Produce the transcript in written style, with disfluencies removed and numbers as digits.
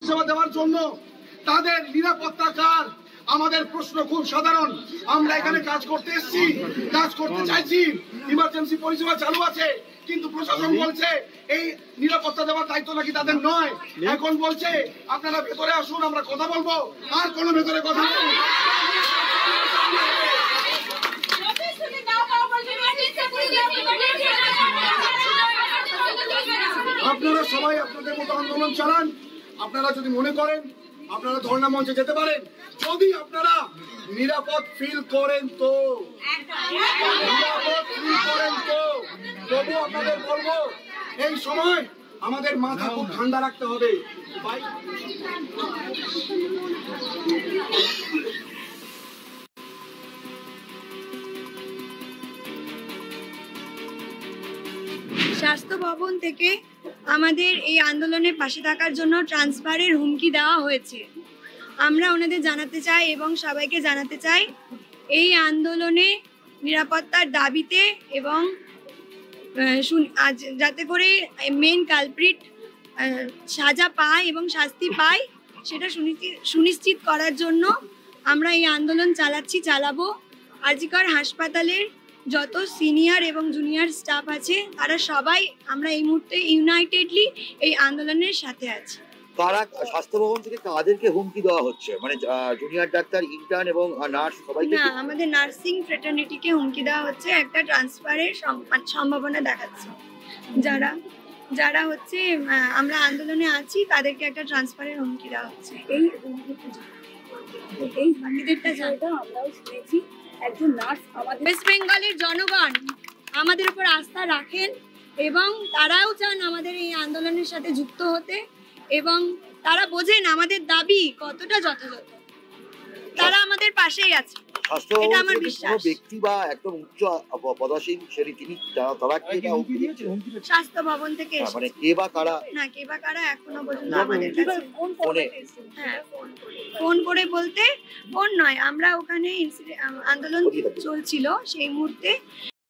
সেবা দেওয়ার জন্য তাদের নিরাপত্তা কার? আমাদের প্রশ্ন খুব সাধারণ। আমরা এখানে কাজ করতে এসেছি, কাজ করতে চাইছি, ইমার্জেন্সি পরিষেবা চালু আছে, কিন্তু প্রশাসন বলছে এই নিরাপত্তা দেওয়ার দায়িত্ব নাকি তাদের নয়। এখন বলছে আপনারা ভেতরে আসুন, আমরা কথা বলবো। আর কোনো ভেতরে কথা নেই। আপনারা সবাই আপনাদের মতো আন্দোলন চালান। আপনারা যদি মনে করেন আপনারা ধর্ণা মঞ্চে যেতে পারেন, যদি আপনারা নিরাপদ ফিল করেন তো, তবু আপনাদের বলবো এই সময় আমাদের মাথা খুব ঠান্ডা রাখতে হবে। স্বাস্থ্য ভবন থেকে আমাদের এই আন্দোলনের পাশে থাকার জন্য ট্রান্সফারের হুমকি দেওয়া হয়েছে। আমরা ওনাদের জানাতে চাই এবং সবাইকে জানাতে চাই এই আন্দোলনে নিরাপত্তার দাবিতে এবং যাতে করে মেন কালপ্রিট সাজা পায় এবং শাস্তি পায় সেটা সুনিশ্চিত করার জন্য আমরা এই আন্দোলন চালাবো। আরজিকর হাসপাতালের যত সিনিয়র এবং জুনিয়র স্টাফ আছে তারা সবাই আমরা এই মুহূর্তে ইউনাইটেডলি এই আন্দোলনের সাথে আছি। কারা স্বাস্থ্য ভবন থেকে কাদেরকে হুমকি দেওয়া হচ্ছে? মানে জুনিয়র ডাক্তার, ইন্টার্ন এবং নার্স সবাইকে? না, আমাদের নার্সিং ফ্রেটার্নিটিকে হুমকি দেওয়া হচ্ছে। একটা ট্রান্সফারের সম্ভাবনা দেখাচ্ছে। যারা হচ্ছে আমরা আন্দোলনে আছি তাদেরকে একটা ট্রান্সফারের হুমকি দেওয়া হচ্ছে। এই বাকিদেরটা জায়গা আমরাও শুনেছি। একজন নার্স আমাদের ওয়েস্ট বেঙ্গলের জনগণ আমাদের উপর আস্থা রাখেন এবং তারাও চান আমাদের এই আন্দোলনের সাথে যুক্ত হতে এবং তারা বোঝেন আমাদের দাবি কতটা যথাযথ। তারা আমাদের পাশেই আছে, এটা আমার বিশ্বাস। ব্যক্তি বা একদম উচ্চ পদাসীন শ্রেণী তিনি তারা কি স্বাস্থ্য ভবন থেকে মানে কে বা কারা? না, কে বা কারা এখনো পর্যন্ত আমাদের কাছে ফোন করে বলতে, ফোন নয়, আমরা ওখানে আন্দোলন চলছিল সেই মুহূর্তে